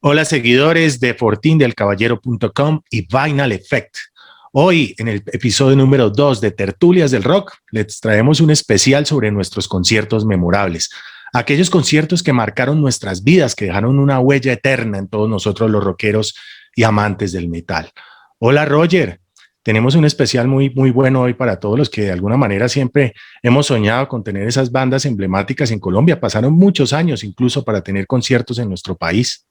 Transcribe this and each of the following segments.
Hola seguidores de fortindelcaballero.com y Vinyl Effect. Hoy en el episodio número 2 de Tertulias del Rock les traemos un especial sobre nuestros conciertos memorables. Aquellos conciertos que marcaron nuestras vidas, que dejaron una huella eterna en todos nosotros los rockeros y amantes del metal. Hola Roger, tenemos un especial muy bueno hoy para todos los que de alguna manera siempre hemos soñado con tener esas bandas emblemáticas en Colombia. Pasaron muchos años incluso para tener conciertos en nuestro país.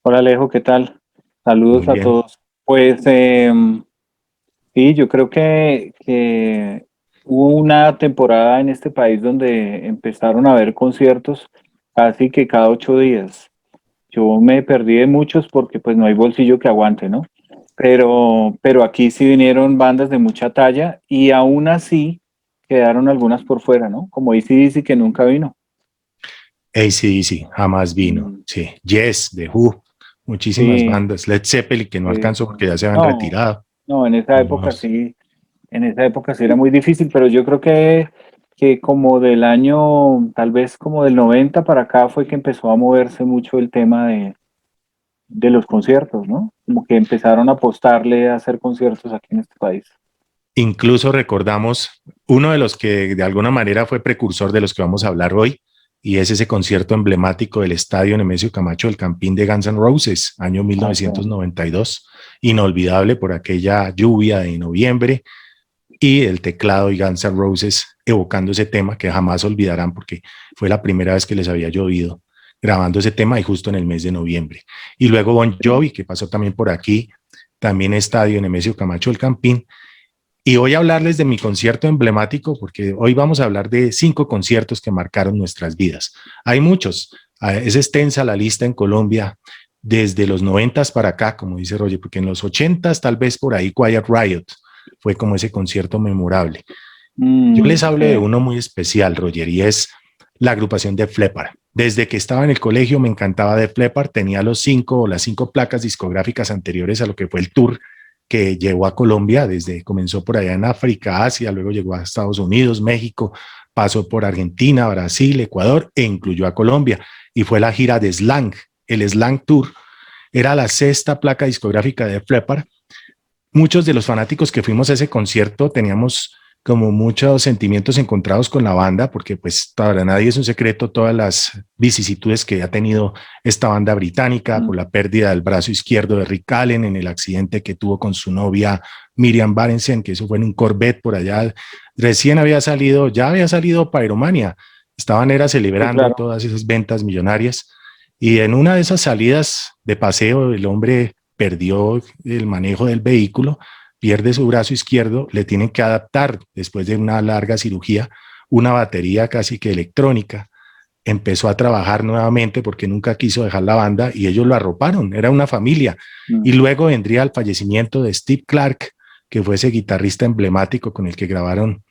Hola Alejo, ¿qué tal? Saludos Muy a bien. todos. Pues sí, yo creo que hubo una temporada en este país donde empezaron a haber conciertos casi que cada 8 días. Yo me perdí de muchos porque pues no hay bolsillo que aguante, ¿no? Pero aquí sí vinieron bandas de mucha talla y aún así quedaron algunas por fuera, ¿no? Como AC/DC que nunca vino. AC/DC, jamás vino. Mm, Sí, Yes, The Who, muchísimas sí, bandas. Led Zeppelin, que no alcanzó porque ya se habían no, retirado. no, en esa época Algunos. sí. En esa época sí era muy difícil, pero yo creo que como del año, tal vez como del 90 para acá fue que empezó a moverse mucho el tema de los conciertos, ¿no? Como que empezaron a apostarle a hacer conciertos aquí en este país. Incluso recordamos uno de los que de alguna manera fue precursor de los que vamos a hablar hoy, y es ese concierto emblemático del Estadio Nemesio Camacho del Campín de Guns N' Roses, año Ah, sí. 1992. Inolvidable por aquella lluvia de noviembre y el teclado y Guns N' Roses evocando ese tema que jamás olvidarán porque fue la primera vez que les había llovido grabando ese tema y justo en el mes de noviembre. Y luego Bon Sí. Jovi, que pasó también por aquí, también Estadio Nemesio Camacho del Campín. Y voy a hablarles de mi concierto emblemático porque hoy vamos a hablar de 5 conciertos que marcaron nuestras vidas. Hay muchos, es extensa la lista en Colombia desde los 90 para acá, como dice Roger, porque en los 80 tal vez por ahí Quiet Riot fue como ese concierto memorable. Yo les hablo de Sí. uno muy especial, Roger, y es la agrupación de Def Leppard. Desde que estaba en el colegio me encantaba Def Leppard, tenía los 5 o las 5 placas discográficas anteriores a lo que fue el tour que llegó a Colombia, comenzó por allá en África, Asia, luego llegó a Estados Unidos, México, pasó por Argentina, Brasil, Ecuador e incluyó a Colombia. Y fue la gira de Slang, el Slang Tour. Era la 6ª placa discográfica de Def Leppard. Muchos de los fanáticos que fuimos a ese concierto teníamos como muchos sentimientos encontrados con la banda, porque pues para nadie es un secreto todas las vicisitudes que ha tenido esta banda británica por Mm. la pérdida del brazo izquierdo de Rick Allen en el accidente que tuvo con su novia Miriam Barensen, que eso fue en un Corvette por allá. Recién ya había salido Pyromania, estaban era Sí, celebrando claro. todas esas ventas millonarias y en una de esas salidas de paseo el hombre perdió el manejo del vehículo, pierde su brazo izquierdo, le tienen que adaptar después de una larga cirugía una batería casi que electrónica. Empezó a trabajar nuevamente porque nunca quiso dejar la banda y ellos lo arroparon, era una familia. Mm. Y luego vendría el fallecimiento de Steve Clark, que fue ese guitarrista emblemático con el que grabaron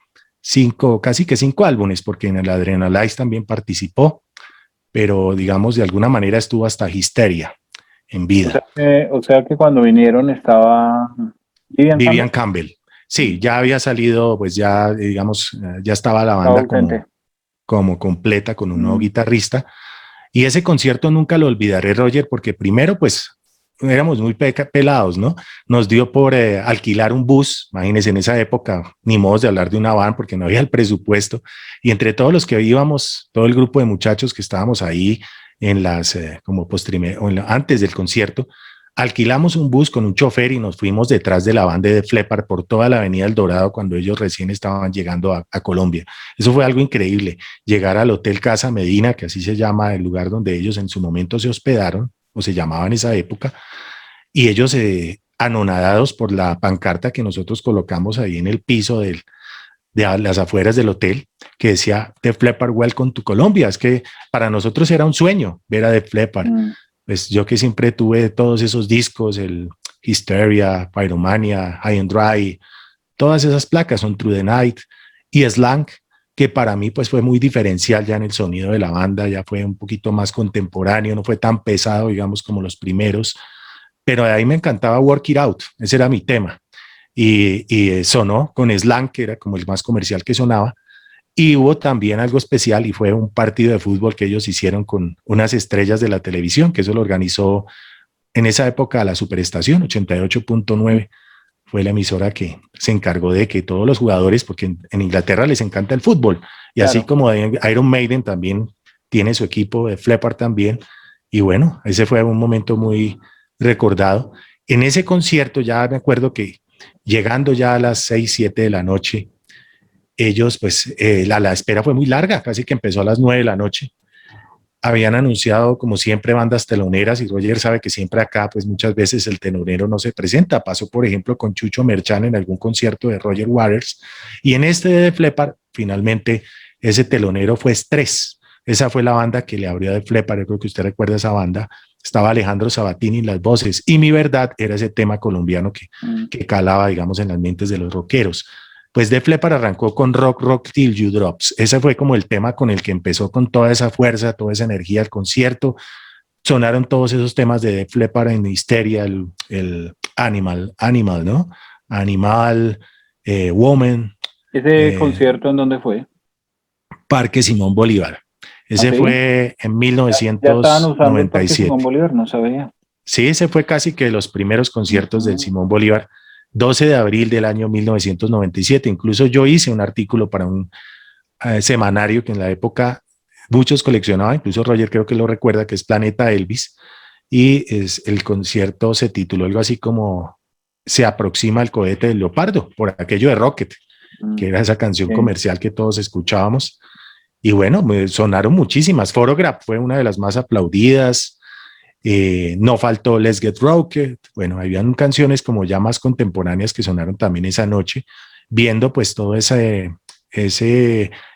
casi que 5 álbumes, porque en el Adrenalize también participó, pero digamos de alguna manera estuvo hasta Histeria en vida. O sea que cuando vinieron estaba Vivian Vivian Campbell. Campbell. Sí, Mm. ya había salido, pues ya, digamos, ya estaba la Estaba banda ausente. como completa con un nuevo Mm. guitarrista. Y ese concierto nunca lo olvidaré, Roger, porque primero, pues, éramos muy pelados, ¿no? Nos dio por alquilar un bus, imagínense en esa época, ni modo de hablar de una van porque no había el presupuesto. Y entre todos los que íbamos, todo el grupo de muchachos que estábamos ahí en las, como antes del concierto, alquilamos un bus con un chofer y nos fuimos detrás de la banda de Def Leppard por toda la Avenida El Dorado cuando ellos recién estaban llegando a Colombia. Eso fue algo increíble, llegar al Hotel Casa Medina, que así se llama el lugar donde ellos en su momento se hospedaron, o se llamaba en esa época, y ellos anonadados por la pancarta que nosotros colocamos ahí en el piso de las afueras del hotel, que decía Def Leppard Welcome to Colombia. Es que para nosotros era un sueño ver a Def Leppard. Mm. Pues yo que siempre tuve todos esos discos, el Hysteria, Pyromania, High and Dry, todas esas placas son Through the Night y Slang, que para mí pues fue muy diferencial ya en el sonido de la banda, ya fue un poquito más contemporáneo, no fue tan pesado, digamos, como los primeros, pero de ahí me encantaba Work It Out, ese era mi tema, y sonó con Slang, que era como el más comercial que sonaba, Y hubo también algo especial y fue un partido de fútbol que ellos hicieron con unas estrellas de la televisión, que eso lo organizó en esa época la Superestación 88.9, fue la emisora que se encargó de que todos los jugadores, porque en Inglaterra les encanta el fútbol, y así Claro. como Iron Maiden también tiene su equipo, de Fleppard también, y bueno, ese fue un momento muy recordado. En ese concierto ya me acuerdo que llegando ya a las 6, 7 de la noche, ellos pues la espera fue muy larga, casi que empezó a las 9 de la noche. Habían anunciado, como siempre, bandas teloneras y Roger sabe que siempre acá, pues muchas veces el telonero no se presenta. Pasó, por ejemplo, con Chucho Merchán en algún concierto de Roger Waters y en este de Fleppard, finalmente, ese telonero fue Stress. Esa fue la banda que le abrió de Fleppard. Yo creo que usted recuerda esa banda. Estaba Alejandro Sabatini en las voces y Mi Verdad era ese tema colombiano que calaba, digamos, en las mentes de los rockeros. Pues Def Leppard arrancó con Rock Till You Drops. Ese fue como el tema con el que empezó con toda esa fuerza, toda esa energía el concierto. Sonaron todos esos temas de Def Leppard en Histeria, el Animal, ¿no? Animal, Woman, ¿Ese eh, concierto en dónde fue? Parque Simón Bolívar. ¿Ah, Ese sí? fue en Ya estaban usando el Parque Simón 1997. Bolívar, no sabía. Sí, ese fue casi que los primeros conciertos del Ujú. Simón Bolívar, 12 de abril del año 1997. Incluso yo hice un artículo para un semanario que en la época muchos coleccionaban, incluso Roger creo que lo recuerda, que es Planeta Elvis, y el concierto se tituló algo así como Se aproxima el cohete del leopardo, por aquello de Rocket, que era esa canción Sí. comercial que todos escuchábamos. Y bueno, me sonaron muchísimas. Photograph fue una de las más aplaudidas. No faltó Let's Get Rocket. Bueno, habían canciones como ya más contemporáneas que sonaron también esa noche, viendo pues todo esa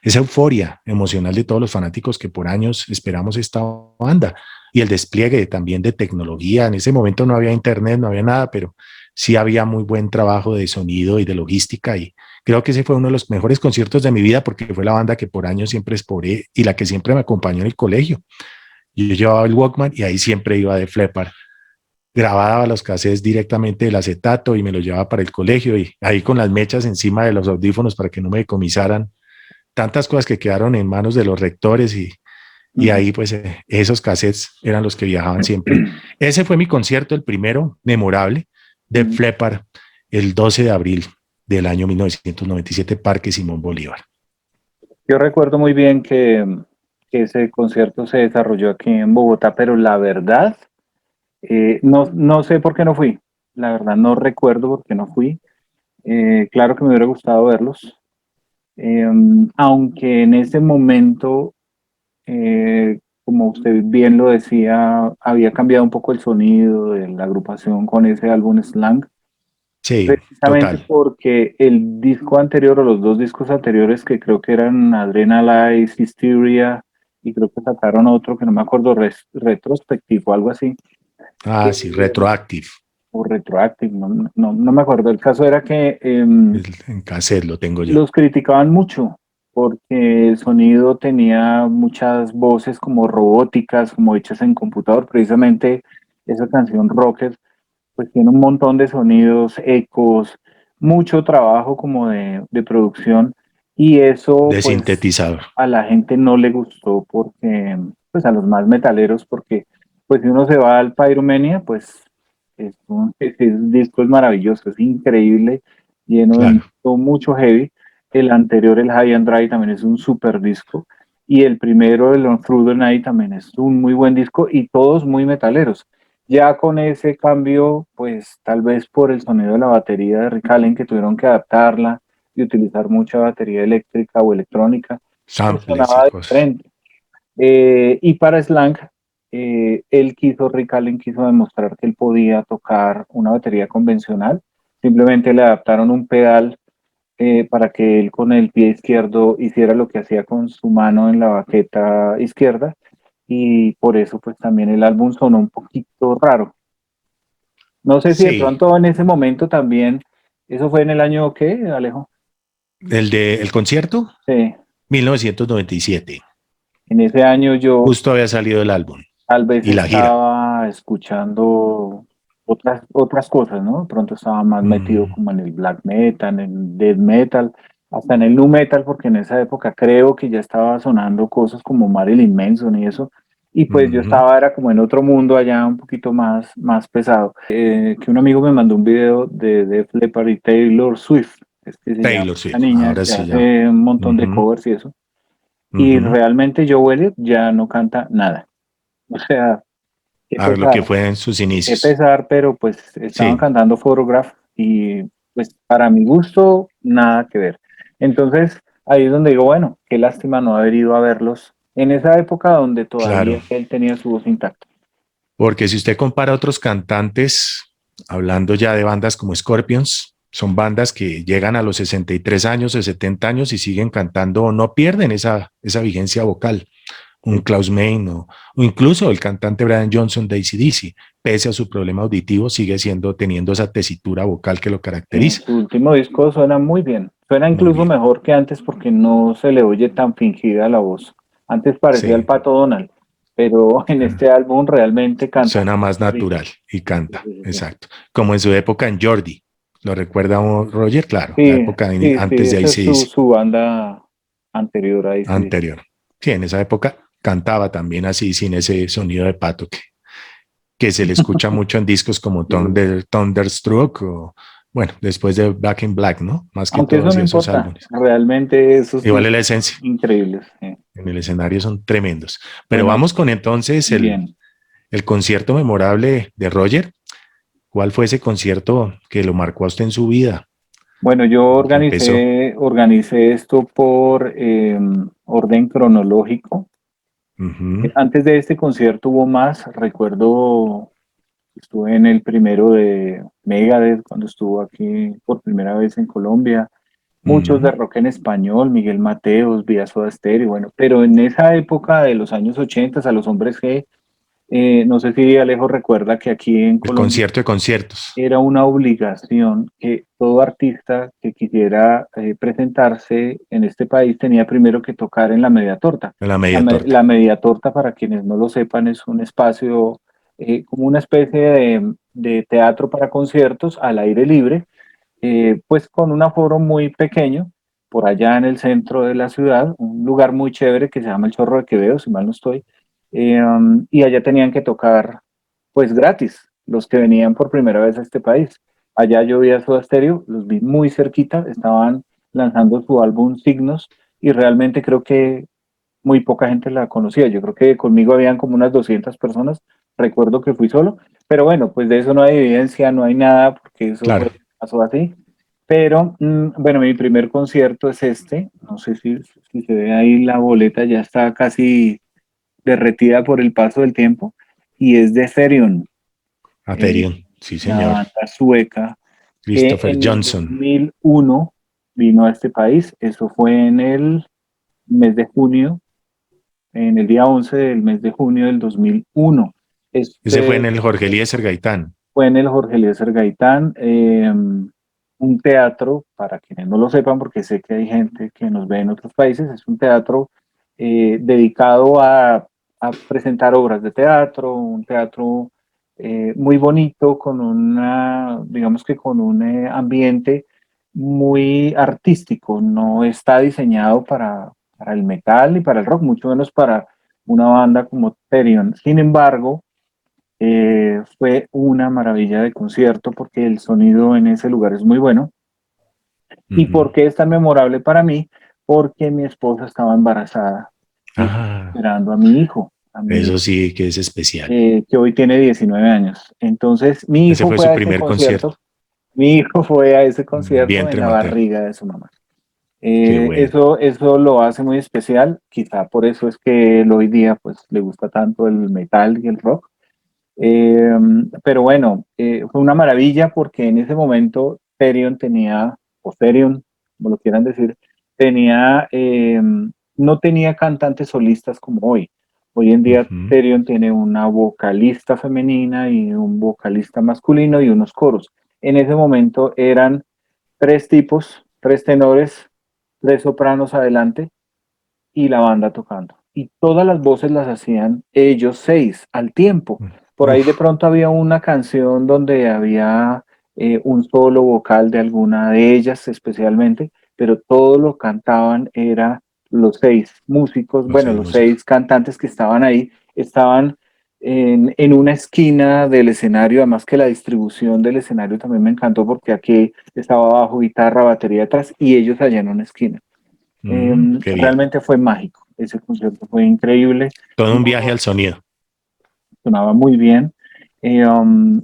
euforia emocional de todos los fanáticos que por años esperamos esta banda y el despliegue también de tecnología. En ese momento no había internet, no había nada, pero sí había muy buen trabajo de sonido y de logística y creo que ese fue uno de los mejores conciertos de mi vida porque fue la banda que por años siempre exploré y la que siempre me acompañó en el colegio. Yo llevaba el Walkman y ahí siempre iba de Fleppard. Grababa los cassettes directamente del acetato y me los llevaba para el colegio y ahí con las mechas encima de los audífonos para que no me decomisaran tantas cosas que quedaron en manos de los rectores y Ujú. ahí pues esos cassettes eran los que viajaban siempre. Ese fue mi concierto, el primero memorable de Ujú. Fleppard, el 12 de abril del año 1997, Parque Simón Bolívar. Yo recuerdo muy bien que ese concierto se desarrolló aquí en Bogotá, pero la verdad, no sé por qué no fui. La verdad, no recuerdo por qué no fui. Claro que me hubiera gustado verlos, eh, aunque en ese momento, como usted bien lo decía, había cambiado un poco el sonido de la agrupación con ese álbum Slang. Sí, Precisamente total. porque el disco anterior o los dos discos anteriores que creo que eran Adrenalize, Hysteria y creo que sacaron otro que no me acuerdo, Retrospective o algo así, Ah, eh, sí, Retroactive. o Retroactive, no me acuerdo. El caso era que En cassette lo tengo yo. los criticaban mucho porque el sonido tenía muchas voces como robóticas, como hechas en computador. Precisamente esa canción Rocket pues tiene un montón de sonidos, ecos, mucho trabajo como de producción y eso De pues sintetizador. a la gente no le gustó porque, pues a los más metaleros porque pues si uno se va al Pyromania pues ese disco es maravilloso, es increíble, lleno de Claro. mucho heavy. El anterior, el High and Dry, también es un super disco. Y el primero, el On Through the Night, también es un muy buen disco y todos muy metaleros. Ya con ese cambio, pues tal vez por el sonido de la batería de Rick Allen, que tuvieron que adaptarla y utilizar mucha batería eléctrica o electrónica, pues Samples y sonaba cosas. diferente. Y para Slang, Rick Allen quiso demostrar que él podía tocar una batería convencional. Simplemente le adaptaron un pedal para que él con el pie izquierdo hiciera lo que hacía con su mano en la baqueta izquierda. Y por eso pues también el álbum sonó un poquito raro. No sé si de Sí, pronto en ese momento también, eso fue en el año ¿qué, Alejo? el concierto, Sí, 1997. en ese año yo Justo había salido el álbum tal vez y la gira. estaba escuchando otras cosas, ¿no? De pronto estaba más metido Mm, como en el black metal, en el death metal, hasta en el nu metal, porque en esa época creo que ya estaba sonando cosas como Marilyn Manson y eso, y pues yo Ujú. estaba, era como en otro mundo allá un poquito más pesado. Que un amigo me mandó un video de Def Leppard y Taylor Swift, es que se llama Taylor la Swift, niña ahora que sí ya. hace un montón de Ujú, covers y eso, y ujú. realmente Joe Elliott ya no canta nada. O sea, qué A ver lo que pesar, fue en sus qué inicios. pesar, pero pues estaban Sí, cantando Photograph y pues para mi gusto nada que ver. Entonces ahí es donde digo, bueno, qué lástima no haber ido a verlos en esa época donde claro. todavía él tenía su voz intacta. Porque si usted compara a otros cantantes, hablando ya de bandas como Scorpions, son bandas que llegan a los 63 años o 70 años y siguen cantando o no pierden esa vigencia vocal. Un Sí. Klaus Meine o incluso el cantante Brian Johnson de AC/DC, pese a su problema auditivo, sigue teniendo esa tesitura vocal que lo caracteriza. Su último disco suena muy bien, suena Muy incluso bien. mejor que antes porque no se le oye tan fingida la voz. Antes parecía el Sí, Pato Donald, pero en este álbum realmente canta. suena más Clarito. natural y Sí, canta, sí, sí. exacto. Como en su época en Jordi. ¿Lo recuerda Roger? Claro, la Sí, época sí, sí, antes de esa es AC/DC, su banda anterior ahí, sí. anterior. Sí, en esa época cantaba también así, sin ese sonido de pato que se le escucha mucho en discos como Thunderstruck o, bueno, después de Back in Black, ¿no? Más que Aunque todo eso no así esos importa, álbumes. realmente esos Igual es la discos son esencia. increíbles. En el escenario son tremendos. Pero Bueno, vamos con entonces bien. el concierto memorable de Roger. ¿Cuál fue ese concierto que lo marcó a usted en su vida? Bueno, yo Que empezó. organicé esto por orden cronológico. Ujú, Antes de este concierto hubo más. Recuerdo, estuve en el primero de Megadeth cuando estuvo aquí por primera vez en Colombia. Muchos ujú. de rock en español, Miguel Mateos, Vía Soda Stereo, bueno, pero en esa época de los años 80 a los hombres G, no sé si Alejo recuerda que aquí en El Colombia concierto de conciertos era una obligación que todo artista que quisiera presentarse en este país tenía primero que tocar en la media torta. en la media La torta. media torta, para quienes no lo sepan, es un espacio como una especie de teatro para conciertos al aire libre, pues con un aforo muy pequeño, por allá en el centro de la ciudad, un lugar muy chévere que se llama el Chorro de Quevedo, si mal no estoy, y allá tenían que tocar pues gratis los que venían por primera vez a este país. Allá yo vi a Soda Stereo, los vi muy cerquita, estaban lanzando su álbum Signos y realmente creo que muy poca gente la conocía. Yo creo que conmigo habían como unas 200 personas, recuerdo que fui solo, pero bueno, pues de eso no hay evidencia, no hay nada, porque eso Claro. fue, pasó así. Pero bueno, mi primer concierto es este, no sé si se ve ahí la boleta, ya está casi derretida por el paso del tiempo, y es de Therion, Atherion. Sí, una señor. banda sueca que Christopher en el Johnson. 2001 vino a este país, eso fue en el mes de junio, en el día 11 del mes de junio del 2001. Ese fue Este en el Jorge Eliezer Gaitán. fue en el Jorge Eliezer Gaitán, un teatro, para quienes no lo sepan, porque sé que hay gente que nos ve en otros países, es un teatro dedicado a presentar obras de teatro, un teatro muy bonito, con una, digamos que con un ambiente muy artístico, no está diseñado para el metal y para el rock, mucho menos para una banda como Therion. Sin embargo, fue una maravilla de concierto porque el sonido en ese lugar es muy bueno. ¿Y Ujú. por qué es tan memorable para mí? Porque mi esposa estaba embarazada y estaba Ah, esperando a mi eso hijo, sí que es especial. que hoy tiene 19 años. Entonces, mi Ese hijo fue fue su a ese primer concierto. concierto, mi hijo fue a ese concierto en Vientre la materno. barriga de su mamá. Qué bueno. Eso lo hace muy especial, quizá por eso es que él hoy día pues le gusta tanto el metal y el rock. Eh, pero bueno, fue una maravilla porque en ese momento Therion tenía, o Therion, como lo quieran decir, tenía, no tenía cantantes solistas como hoy. Hoy en día Ujú, Therion tiene una vocalista femenina y un vocalista masculino y unos coros. En ese momento eran tres tipos, tres tenores, tres sopranos adelante y la banda tocando. Y todas las voces las hacían ellos seis al tiempo. Por ahí de uf, pronto había una canción donde había un solo vocal de alguna de ellas especialmente, pero todo lo cantaban era los 6 músicos, Los bueno, seis los músicos. 6 cantantes que estaban ahí, estaban en una esquina del escenario, además que la distribución del escenario también me encantó porque aquí estaba bajo, guitarra, batería atrás y ellos allá en una esquina. Qué bien. Realmente fue mágico, ese concierto fue increíble, Todo un viaje al no, sonido. sonaba muy bien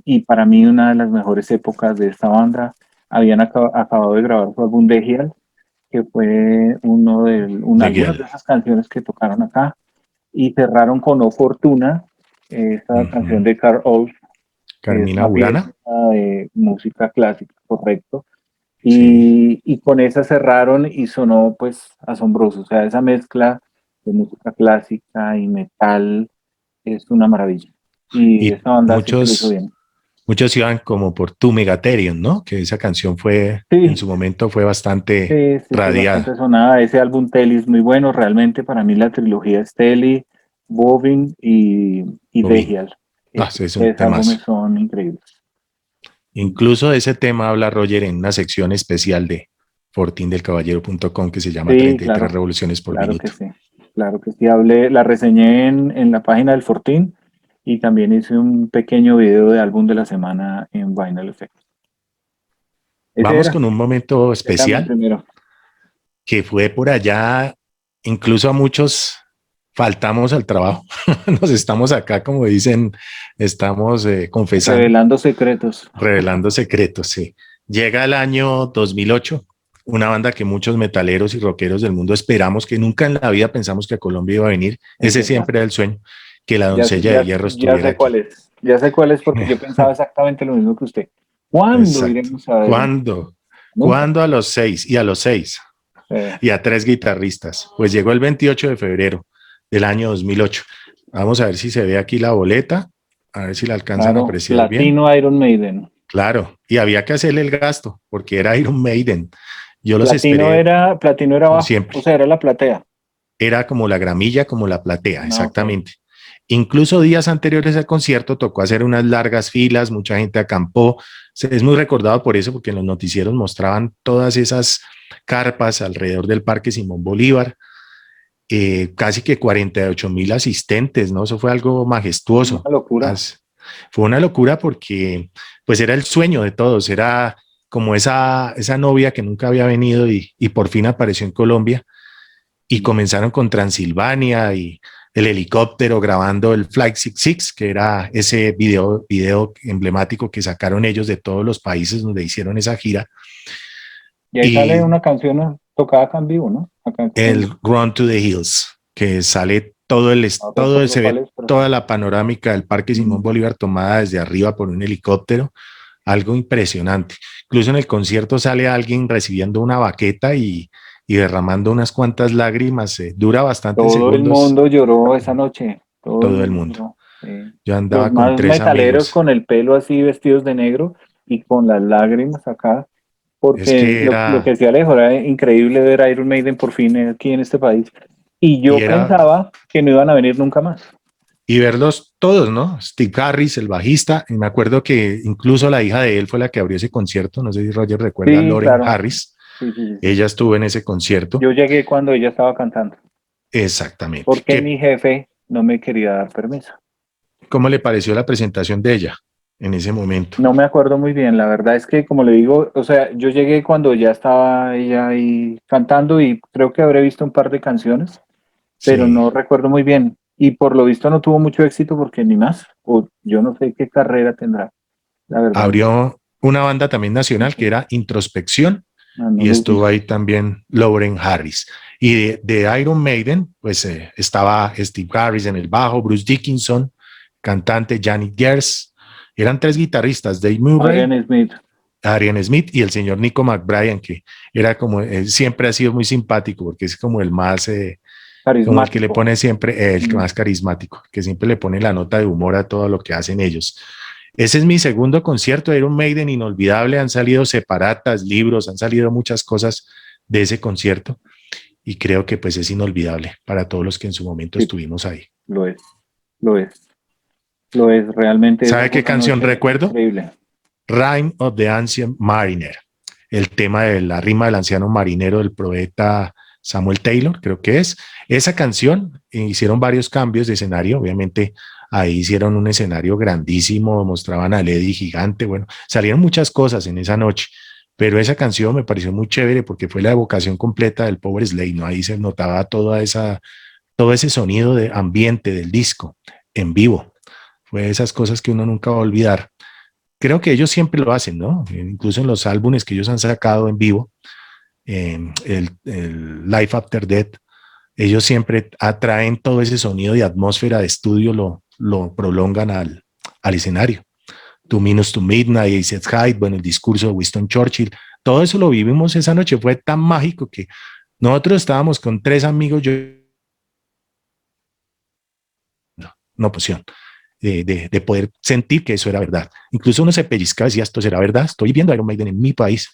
y para mí una de las mejores épocas de esta banda, habían acabado de grabar su álbum de Hill, que fue De algunas de Giel. esas canciones que tocaron acá y cerraron con O Fortuna, esa canción Ujú. de Carl Oates, que es Carmina una pieza Burana. de música clásica, correcto. Sí. Y con esa cerraron y sonó pues asombroso, o sea, esa mezcla de música clásica y metal es una maravilla. Y Y esa banda sí que lo hizo muchos, bien. muchos iban como por Tu Megatherion, ¿no? Que esa canción fue, en Sí, su momento fue bastante sí, bastante radiada. sonada. Ese álbum Telly es muy bueno. Realmente para mí la trilogía es Telly, Bovin y Bobby. Dejial. No, Esos ese es un 3 álbumes temazo. son increíbles. Incluso de ese tema habla Roger en una sección especial de fortindelcaballero.com que se llama Sí, 33 claro, revoluciones por claro que minuto. sí. Claro que sí. La reseñé en la página del Fortín y también hice un pequeño video de álbum de la semana en Vinyl Effect. Ese Vamos era, con un momento era mi especial primero. que fue por allá, incluso a muchos faltamos al trabajo, nos estamos acá, como dicen, estamos confesando, Revelando secretos. revelando secretos, sí. Llega el año 2008, una banda que muchos metaleros y rockeros del mundo esperamos, que nunca en la vida pensamos que a Colombia iba a venir, Es ese verdad. siempre era el sueño, que la Ya, doncella de ya, hierro ya estuviera sé cuál aquí. es. Ya sé cuál es porque yo pensaba exactamente lo mismo que usted. ¿Cuándo Exacto. iremos a ver? ¿Cuándo? Nunca. ¿Cuándo a los 6? Y a los 6. Eh, Y a 3 guitarristas. Pues llegó el 28 de febrero del año 2008. Vamos a ver si se ve aquí la boleta, a ver si la alcanzan a claro, apreciar bien. Platino Iron Maiden. Claro, y había que hacerle el gasto porque era Iron Maiden. Yo los esperé Platino era por abajo, siempre. o sea, era la platea. Era como la gramilla, como la platea, Ah, ok. exactamente. Incluso días anteriores al concierto tocó hacer unas largas filas, mucha gente acampó. Es muy recordado por eso, porque en los noticieros mostraban todas esas carpas alrededor del Parque Simón Bolívar, casi que 48.000 asistentes, ¿no? Eso fue algo Una majestuoso. locura. Fue una locura porque pues era el sueño de todos, era como esa novia que nunca había venido y por fin apareció en Colombia y comenzaron con Transilvania y el helicóptero grabando el Flight 66, que era ese video emblemático que sacaron ellos de todos los países donde hicieron esa gira. Y ahí sale Y una canción tocada acá en vivo, ¿no? Acá en Colombia. el Run to the Hills, que sale todo No todo recuerdo se cuál ve es, pero sí. toda la panorámica del Parque Simón Mm. Bolívar tomada desde arriba por un helicóptero, algo impresionante. Incluso en el concierto sale alguien recibiendo una baqueta y derramando unas cuantas lágrimas, dura bastantes Todo el segundos mundo lloró esa noche. Todo el todo el mundo mundo. lloró. Sí. Yo Los andaba con más tres metaleros amigos. con el pelo así vestidos de negro y con las lágrimas acá. Es Porque que lo que era, decía Alejo, era increíble ver a Iron Maiden por fin aquí en este país. Y y yo era, pensaba que no iban a venir nunca más. y verlos todos, ¿no? Steve Harris, el bajista, y me acuerdo que incluso la hija de él fue la que abrió ese concierto. No sé si Roger recuerda a Sí, Lauren claro. Harris. Sí, sí, sí, sí. Ella estuvo en ese concierto. Yo llegué cuando ella estaba cantando, Exactamente. porque mi jefe no me quería dar permiso. ¿Cómo le pareció la presentación de ella en ese momento? No me acuerdo muy bien, la verdad es que como le digo, o sea, yo llegué cuando ya estaba ella ahí cantando y creo que habré visto un par de canciones, pero Sí, no recuerdo muy bien. Y por lo visto no tuvo mucho éxito porque ni más, o yo no sé qué carrera tendrá, la verdad no sé. abrió una banda también No nacional sé. que era Introspección No, no y los estuvo ubico. ahí también Lauren Harris. Y de Iron Maiden, pues estaba Steve Harris en el bajo, Bruce Dickinson, cantante Janet Gers. Eran 3 guitarristas, Dave Murray, Adrian Smith, Arian Smith y el señor Nico McBrien, que era como, siempre ha sido muy simpático porque es como el más, como el que le carismático. pone siempre, el Mm. más carismático, que siempre le pone la nota de humor a todo lo que hacen ellos. Ese es mi segundo concierto de Iron Maiden, inolvidable. Han salido separatas, libros, han salido muchas cosas de ese concierto y creo que pues es inolvidable para todos los que en su momento Sí, estuvimos ahí. lo es, lo es, lo es. Realmente esa ¿Sabe fue qué una canción noche recuerdo? increíble. Rime of the Ancient Mariner. el tema de la rima del anciano marinero del poeta Samuel Taylor, creo que es. Esa canción, hicieron varios cambios de escenario, obviamente ahí hicieron un escenario grandísimo, mostraban a Lady gigante, bueno, salieron muchas cosas en esa noche, pero esa canción me pareció muy chévere porque fue la evocación completa del Power Slave, ¿no? Ahí se notaba todo ese sonido de ambiente del disco en vivo. Fue de esas cosas que uno nunca va a olvidar. Creo que ellos siempre lo hacen, ¿no? Incluso en los álbumes que ellos han sacado en vivo, el Life After Death, ellos siempre atraen todo ese sonido de atmósfera de estudio, lo prolongan al escenario. Two Minutes to Midnight, Aces High, bueno, el discurso de Winston Churchill, todo eso lo vivimos esa noche, fue tan mágico que nosotros estábamos con 3 amigos, yo, una opción de poder sentir que eso era verdad. Incluso uno se pellizcaba y decía, esto será verdad, estoy viendo Iron Maiden en mi país.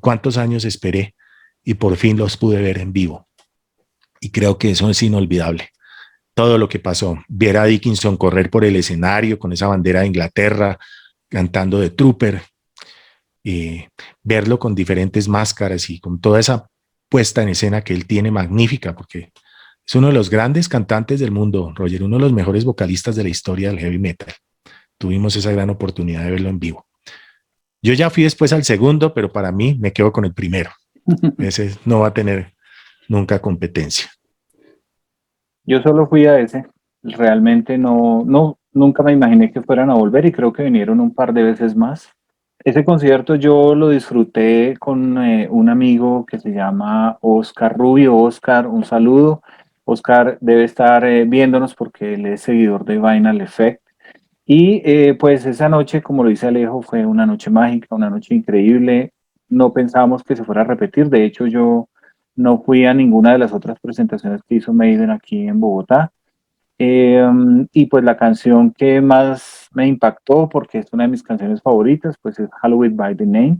¿Cuántos años esperé? Y por fin los pude ver en vivo. Y creo que eso es inolvidable. Todo lo que pasó, ver a Dickinson correr por el escenario con esa bandera de Inglaterra, cantando de Trooper, verlo con diferentes máscaras y con toda esa puesta en escena que él tiene magnífica, porque es uno de los grandes cantantes del mundo, Roger, uno de los mejores vocalistas de la historia del heavy metal. Tuvimos esa gran oportunidad de verlo en vivo. Yo ya fui después al segundo, pero para mí me quedo con el primero. Ese no va a tener nunca competencia. Yo solo fui a ese. Realmente nunca me imaginé que fueran a volver y creo que vinieron un par de veces más. Ese concierto yo lo disfruté con un amigo que se llama Oscar Rubio. Oscar, un saludo. Oscar debe estar viéndonos porque él es seguidor de Vinyl Effect. Y pues esa noche, como lo dice Alejo, fue una noche mágica, una noche increíble. No pensábamos que se fuera a repetir. De hecho, yo no fui a ninguna de las otras presentaciones que hizo Maiden aquí en Bogotá. Y pues la canción que más me impactó, porque es una de mis canciones favoritas, pues es Halloween by the Name,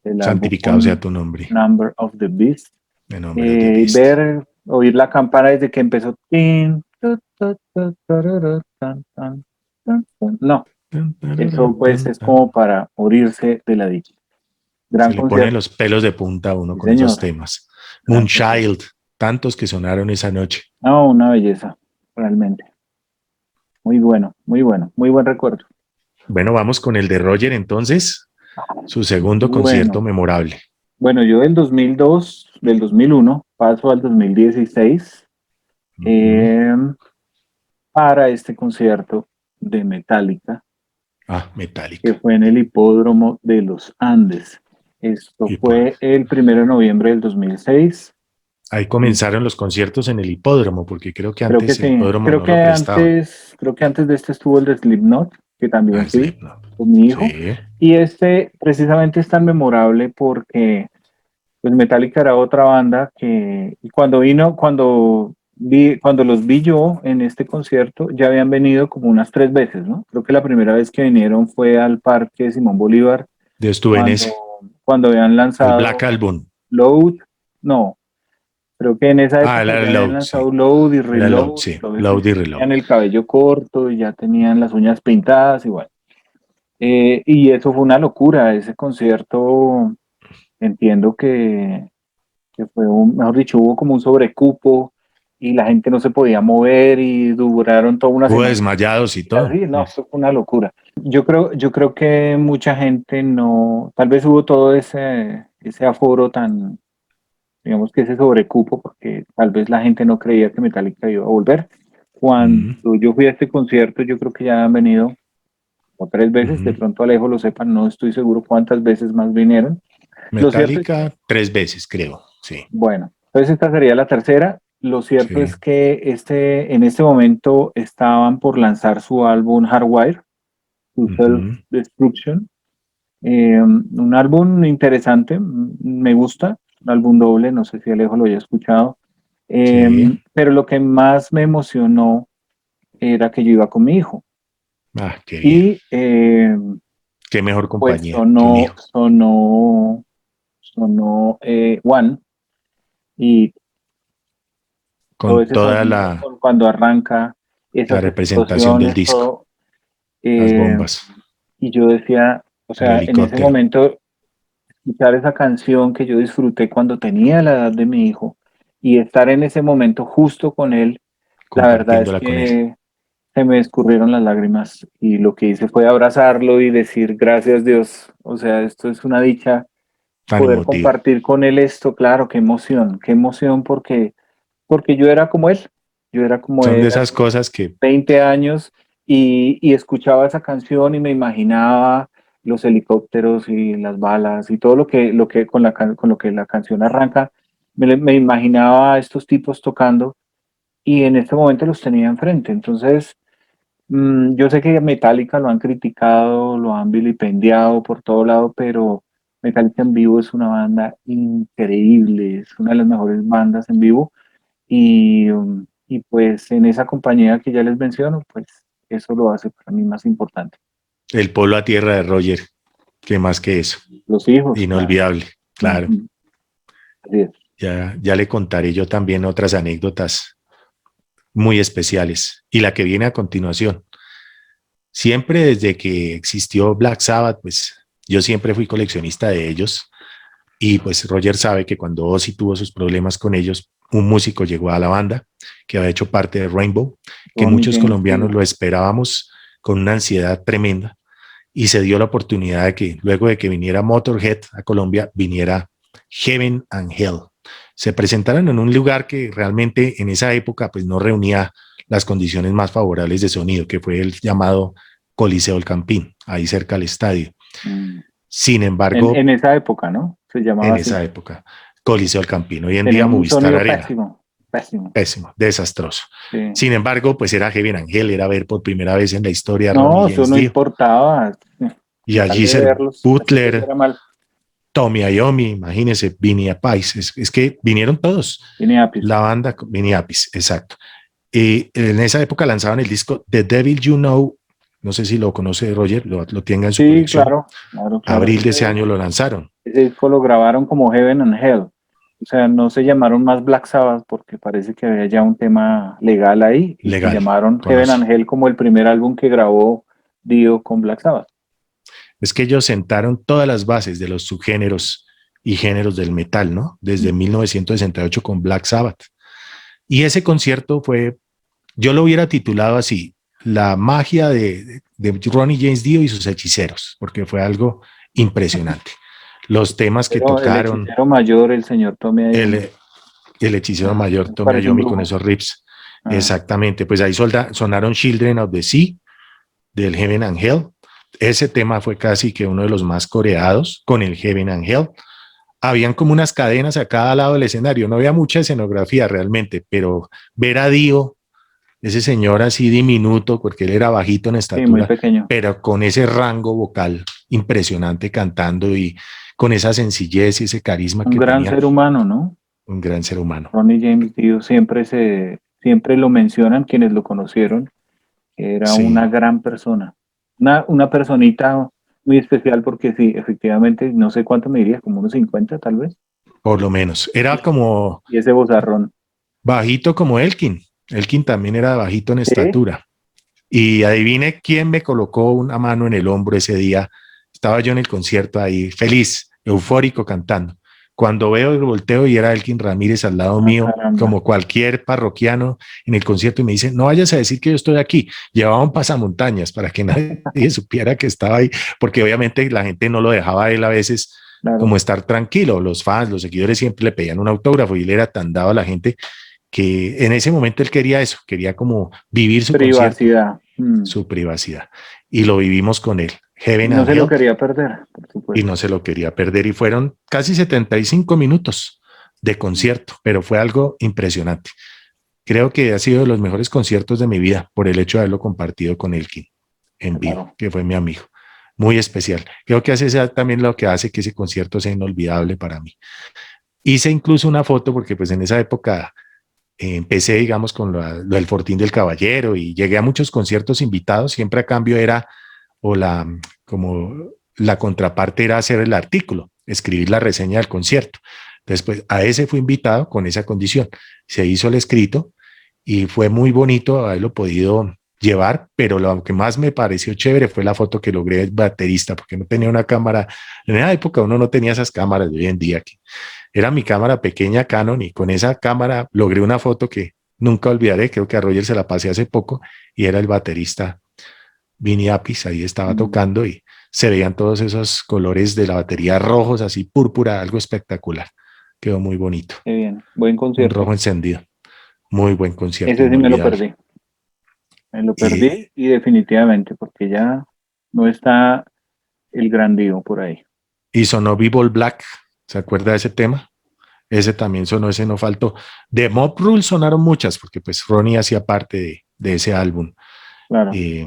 del álbum Santificado sea tu nombre. Number of the Beast. The Number of the Beast. Oír la campana desde que empezó. No, eso pues es como para morirse de la dicha. Gran Se le concierto. ponen los pelos de punta a uno Sí, con señor. esos temas. Moonchild, tantos que sonaron esa noche. No, una belleza, realmente. Muy bueno, muy bueno, muy buen recuerdo. Bueno, vamos con el de Roger entonces, su segundo concierto memorable. Bueno, yo del 2002, del 2001, paso al 2016 para este concierto de Metallica. Metallica. Que fue en el Hipódromo de los Andes. Esto fue el 1 de noviembre del 2006. Ahí comenzaron los conciertos en el hipódromo, porque creo que antes sí. el hipódromo creo no que lo prestaba. creo que antes de este estuvo el de Slipknot, que también fui Slipknot. con mi hijo. Sí. Y este precisamente es tan memorable porque pues Metallica era otra banda que cuando los vi yo en este concierto, ya habían venido como unas 3 veces, ¿no? Creo que la primera vez que vinieron fue al Parque Simón Bolívar. Yo estuve en ese. Cuando habían lanzado El Black Album. Load, no, creo que en esa época ya habían lanzado Load y Reload. Load, sí. Load y Reload. Tenían el cabello corto y ya tenían las uñas pintadas y bueno. Y eso fue una locura, ese concierto. Entiendo que fue mejor dicho, hubo como un sobrecupo y la gente no se podía mover y duraron toda una Hubo semana. desmayados y todo. Sí, no, eso fue una locura. Yo creo que mucha gente no, tal vez hubo todo ese aforo tan, digamos que ese sobrecupo, porque tal vez la gente no creía que Metallica iba a volver. Cuando yo fui a este concierto, yo creo que ya han venido o 3 veces, de pronto Alejo lo sepan, no estoy seguro cuántas veces más vinieron. Metallica 3 veces, creo, sí. Bueno, entonces esta sería la tercera. Lo cierto es que en este momento estaban por lanzar su álbum Hardwire, su Self-Destruction. Un álbum interesante, me gusta, un álbum doble, no sé si Alejo lo haya escuchado. Pero lo que más me emocionó era que yo iba con mi hijo. Qué bien. Y qué mejor compañía. Pues sonó One. Y con toda la cuando arranca la representación del disco, todo, las bombas, y yo decía, o sea, en ese momento escuchar esa canción que yo disfruté cuando tenía la edad de mi hijo y estar en ese momento justo con él, la verdad es compartiéndola con él, que se me escurrieron las lágrimas y lo que hice fue abrazarlo y decir gracias Dios. O sea, esto es una dicha tan poder emotivo. compartir con él esto. Claro, qué emoción porque yo era como él. Yo era como Son de él esas hace cosas que 20 años y escuchaba esa canción y me imaginaba los helicópteros y las balas y todo lo que con lo que la canción arranca. Me imaginaba a estos tipos tocando y en este momento los tenía enfrente. Entonces, yo sé que Metallica lo han criticado, lo han vilipendiado por todo lado, pero Metallica en vivo es una banda increíble, es una de las mejores bandas en vivo y pues en esa compañía que ya les menciono, pues eso lo hace para mí más importante. el polo a tierra de Roger, que más que eso, Los hijos, claro. inolvidable, claro. Ujú, así es. Ya le contaré yo también otras anécdotas muy especiales. Y la que viene a continuación. Siempre desde que existió Black Sabbath, pues yo siempre fui coleccionista de ellos. Y pues Roger sabe que cuando Ozzy tuvo sus problemas con ellos, un músico llegó a la banda que había hecho parte de Rainbow, que Ronnie muchos James colombianos Dio. lo esperábamos con una ansiedad tremenda. Y se dio la oportunidad de que luego de que viniera Motorhead a Colombia, viniera Heaven and Hell. Se presentaron en un lugar que realmente en esa época pues no reunía las condiciones más favorables de sonido, que fue el llamado Coliseo del Campín, ahí cerca del estadio. Mm. Sin embargo, En esa época, ¿no? Se llamaba en así. esa época, Coliseo del Campín, hoy en día Tenían un Movistar sonido Arena, pésimo, pésimo. pésimo, desastroso. Sí. Sin embargo, pues era Heaven and Hell, era ver por primera vez en la historia a No, Ronnie eso James no Dio importaba. y a Tal de Geezer verlos, así se Butler, viera mal. Tommy Iommi, imagínense, Vinny Appice, es que vinieron todos, Tiene Apis. la banda Vinny Appice, exacto. Y en esa época lanzaban el disco The Devil You Know, no sé si lo conoce Roger, lo tenga en su Sí, colección, claro, claro, claro. abril de ese año lo lanzaron, Ese disco lo grabaron como Heaven and Hell. O sea, no se llamaron más Black Sabbath porque parece que había ya un tema legal ahí y se legal, llamaron con Heaven Ozzy. and Hell como el primer álbum que grabó Dio con Black Sabbath. Es que ellos sentaron todas las bases de los subgéneros y géneros del metal, ¿no? Desde 1968 con Black Sabbath. Y ese concierto fue, yo lo hubiera titulado así, la magia de Ronnie James Dio y sus hechiceros, porque fue algo impresionante. Los temas que Pero el tocaron, hechicero mayor, el señor Tommy Iommi, el, el hechicero mayor me Tommy parece un Iommi con brujo. esos riffs, Ah, exactamente, pues ahí sonaron Children of the Sea, del Heaven and Hell. Ese tema fue casi que uno de los más coreados con el Heaven and Hell. Habían como unas cadenas a cada lado del escenario, no había mucha escenografía realmente, pero ver a Dio, ese señor así diminuto, porque él era bajito en sí, muy estatura, pequeño. pero con ese rango vocal impresionante cantando y con esa sencillez y ese carisma Un que gran tenía, ser humano, ¿no? un gran ser humano. Ronnie James Dio siempre lo mencionan quienes lo conocieron. Era Sí, una gran persona, una personita muy especial porque sí, efectivamente, no sé cuánto me diría, como unos 50 tal vez, por lo menos. Era y, como y ese vozarrón. bajito como Elkin. Elkin también era bajito en Sí, estatura. Y adivine quién me colocó una mano en el hombro ese día. Estaba yo en el concierto ahí, feliz, eufórico cantando. Cuando veo el volteo y era Elkin Ramírez al lado ah, mío, caramba, como cualquier parroquiano en el concierto, y me dice, no vayas a decir que yo estoy aquí. Llevaba un pasamontañas para que nadie supiera que estaba ahí, porque obviamente la gente no lo dejaba a él a veces como claro, estar tranquilo. Los fans, los seguidores siempre le pedían un autógrafo y él era tan dado a la gente que en ese momento él quería eso, quería como vivir su concierto, privacidad. su privacidad. Y lo vivimos con él, Y Heaven no and se lo Hell, quería perder, por y supuesto. no se lo quería perder. Y fueron casi 75 minutos de concierto, pero fue algo impresionante. Creo que ha sido de los mejores conciertos de mi vida por el hecho de haberlo compartido con Elkin en vivo, Claro. que fue mi amigo. Muy especial. Creo que hace también lo que hace que ese concierto sea inolvidable para mí. Hice incluso una foto porque pues en esa época empecé, digamos, con lo del Fortín del Caballero y llegué a muchos conciertos invitados, siempre a cambio era, o como la contraparte era hacer el artículo, escribir la reseña del concierto. Entonces, pues a ese fui invitado con esa condición. Se hizo el escrito y fue muy bonito haberlo podido llevar, pero lo que más me pareció chévere fue la foto que logré el baterista, porque no tenía una cámara. En esa época uno no tenía esas cámaras de hoy en día, que era mi cámara pequeña Canon, y con esa cámara logré una foto que nunca olvidaré. Creo que a Roger se la pasé hace poco, y era el baterista Vinny Appice, ahí estaba Mm, tocando, y se veían todos esos colores de la batería rojos, así púrpura, algo espectacular. Quedó muy bonito. qué bien, buen Un rojo concierto. encendido. Muy buen concierto, Ese sí me lo inolvidable. perdí. Me lo Y, perdí y definitivamente, porque ya no está el gran Dio por ahí. y sonó Be-Ball Black, ¿se acuerda de ese tema? Ese también sonó, ese no faltó. De Mob Rule sonaron muchas, porque pues Ronnie hacía parte de ese álbum. Claro. Eh,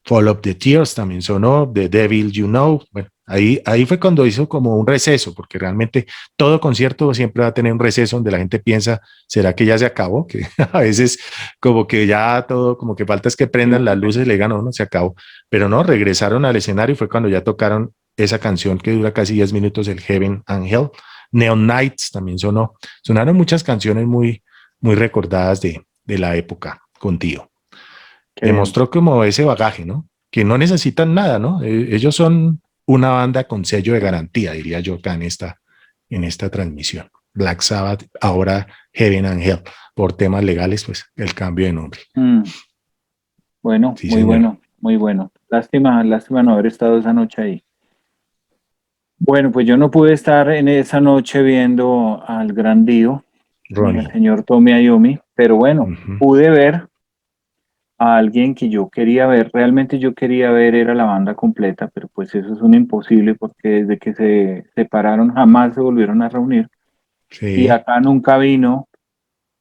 Fall of the Tears también sonó, The Devil You Know. Bueno, ahí fue cuando hizo como un receso, porque realmente todo concierto siempre va a tener un receso donde la gente piensa, ¿será que ya se acabó? Que a veces como que ya todo, como que falta es que Sí, prendan las luces y le digan, no, no se acabó. Pero no, regresaron al escenario y fue cuando ya tocaron esa canción que dura casi 10 minutos, el Heaven and Hell. Neon Nights también sonó. Sonaron muchas canciones muy, muy recordadas de la época contigo. qué bien. Demostró como ese bagaje, ¿no? Que no necesitan nada, ¿no? Ellos son una banda con sello de garantía, diría yo acá en esta transmisión. Black Sabbath, ahora Heaven and Hell. Por temas legales, pues el cambio de nombre. Mm, bueno, Sí, muy señor. bueno, muy bueno. Lástima, lástima no haber estado esa noche ahí. Bueno, pues yo no pude estar en esa noche viendo al gran Dio, ni al Ronnie. señor Tommy Iommi, pero bueno, Uh-huh. pude ver a alguien que yo quería ver. Realmente yo quería ver era la banda completa, pero pues eso es un imposible porque desde que se separaron jamás se volvieron a reunir. Y Sí. acá nunca vino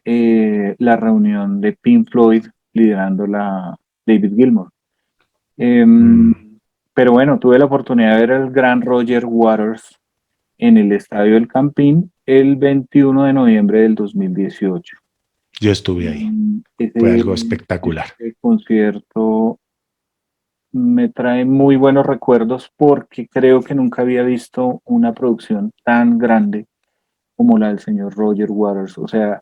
la reunión de Pink Floyd liderando la David Gilmour. Em, Mm. pero bueno, tuve la oportunidad de ver al gran Roger Waters en el Estadio del Campín el 21 de noviembre del 2018. Yo estuve ahí. Fue Ese, algo espectacular. ese concierto me trae muy buenos recuerdos porque creo que nunca había visto una producción tan grande como la del señor Roger Waters. O sea,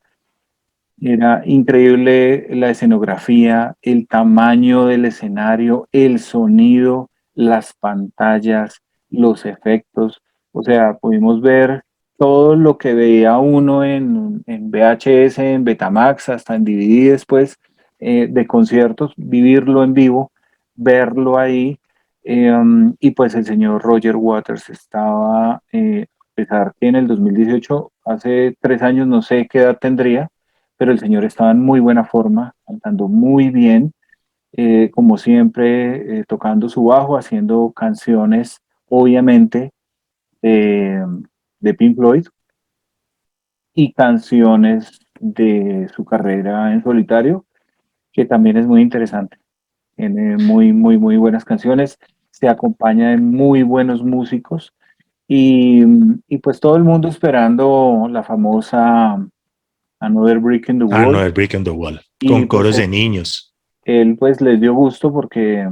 era increíble la escenografía, el tamaño del escenario, el sonido, las pantallas, los efectos. O sea, pudimos ver todo lo que veía uno en VHS, en Betamax, hasta en DVD después de conciertos, vivirlo en vivo, verlo ahí. Y pues el señor Roger Waters estaba, a pesar que en el 2018, hace 3 años, no sé qué edad tendría, pero el señor estaba en muy buena forma, cantando muy bien, como siempre, tocando su bajo, haciendo canciones, obviamente, de, de Pink Floyd y canciones de su carrera en solitario, que también es muy interesante. Tiene muy, muy, muy buenas canciones, se acompaña de muy buenos músicos y, y pues todo el mundo esperando la famosa Another Brick in the Ah, no, Wall. el Break in the Wall. Y Con pues coros de niños. él pues les dio gusto porque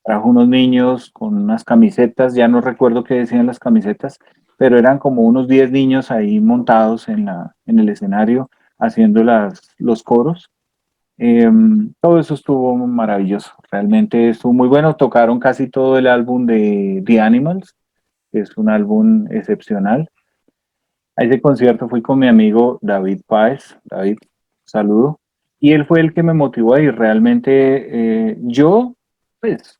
trajo unos niños con unas camisetas, ya no recuerdo qué decían las camisetas, pero eran como unos 10 niños ahí montados en el escenario haciendo los coros. Todo eso estuvo maravilloso, realmente estuvo muy bueno. Tocaron casi todo el álbum de The Animals, que es un álbum excepcional. A ese concierto fui con mi amigo David Páez. David, saludo. Y él fue el que me motivó a ir. Realmente yo, pues,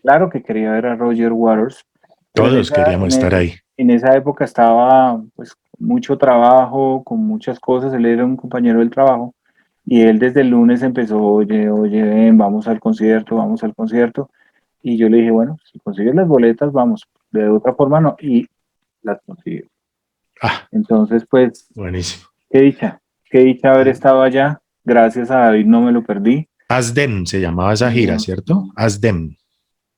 claro que quería ver a Roger Waters, pero Todos queríamos estar ahí. en esa época estaba, pues, con mucho trabajo, con muchas cosas. Él era un compañero del trabajo. Y él desde el lunes empezó, oye, oye, ven, vamos al concierto, vamos al concierto. Y yo le dije, bueno, si consigues las boletas, vamos. De otra forma, no. Y las consiguió. Ah, Entonces, pues, buenísimo. qué dicha haber estado allá. Gracias a David no me lo perdí. As Them se llamaba esa gira, Eh, ¿cierto? As Them.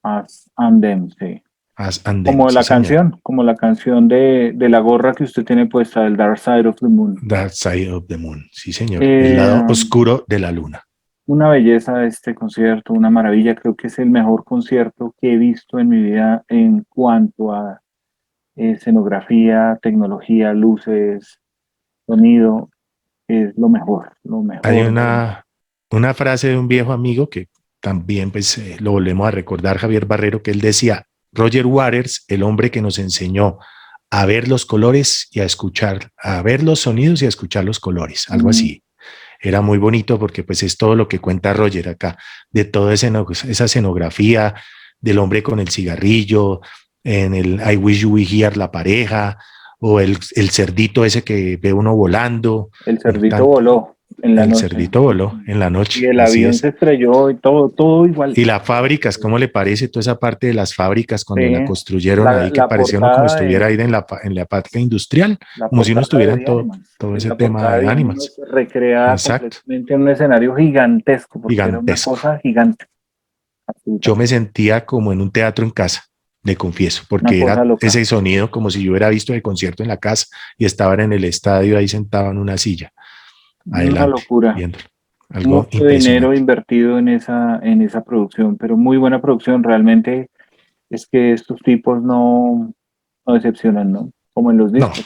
Us and Them, sí. As and Them, sí, señor. Como la canción de la gorra que usted tiene puesta, el Dark Side of the Moon. Dark Side of the Moon, sí, señor. El Eh, lado oscuro de la luna. una belleza este concierto, una maravilla. Creo que es el mejor concierto que he visto en mi vida en cuanto a escenografía, tecnología, luces, sonido. Es lo mejor, lo Hay mejor. una frase de un viejo amigo que también pues lo volvemos a recordar, Javier Barrero, que él decía, Roger Waters, el hombre que nos enseñó a ver los colores y a escuchar, a ver los sonidos y a escuchar los colores, algo así. Era muy bonito porque pues es todo lo que cuenta Roger acá, de toda esa escenografía, del hombre con el cigarrillo, en el I Wish You Were Here, la pareja, o el cerdito ese que ve uno volando, El bueno, cerdito tanto, voló en la el noche. cerdito voló en la Y noche, el así avión se es. estrelló y todo, todo igual. Y las fábricas, ¿cómo le parece toda esa parte de las fábricas Sí, cuando la construyeron ahí, que la parecía uno como portada estuviera ahí de, en la parte industrial, la como si uno portada estuviera de en The Animals. todo ese La tema portada de de Animals ánimas? recreada Exacto, completamente en un escenario gigantesco, porque era una gigantesco. cosa gigante, Yo me absolutamente. sentía como en un teatro en casa, le confieso, Una porque cosa era loca, ese sonido como si yo hubiera visto el concierto en la casa y estaba en el estadio ahí sentado en una silla, una adelante, locura. viéndolo. Algo Mucho dinero impresionante. invertido en esa producción, pero muy buena producción. Realmente es que estos tipos no decepcionan, ¿no? Como en los No, discos.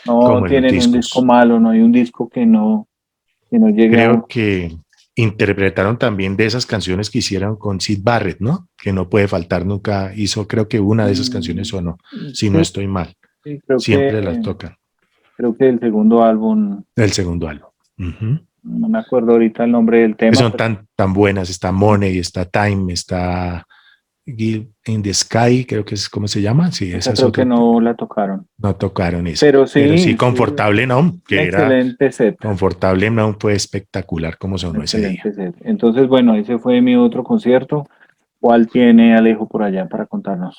No como en los tienen un disco discos. malo, no hay un disco que no llegue a Creo uno. que interpretaron también de esas canciones que hicieron con Sid Barrett, ¿no? Que no puede faltar nunca. Hizo, creo que una de esas canciones Mm, o no, si no sí, estoy mal. sí, Siempre las tocan. creo que el segundo álbum, El segundo álbum. Ujú. no me acuerdo ahorita el nombre del Que tema, son pero tan buenas. Está Money, está Time, está Give in the Sky, creo que es como se llama. Sí, esa esa es creo que otro. no la tocaron. No tocaron esa. Pero Pero sí, sí, sí, Confortable No, un que era excelente set, Confortable No, fue espectacular como un sonó ese día. excelente set. Entonces, bueno, ese fue mi otro concierto. ¿Cuál tiene Alejo por allá para contarnos?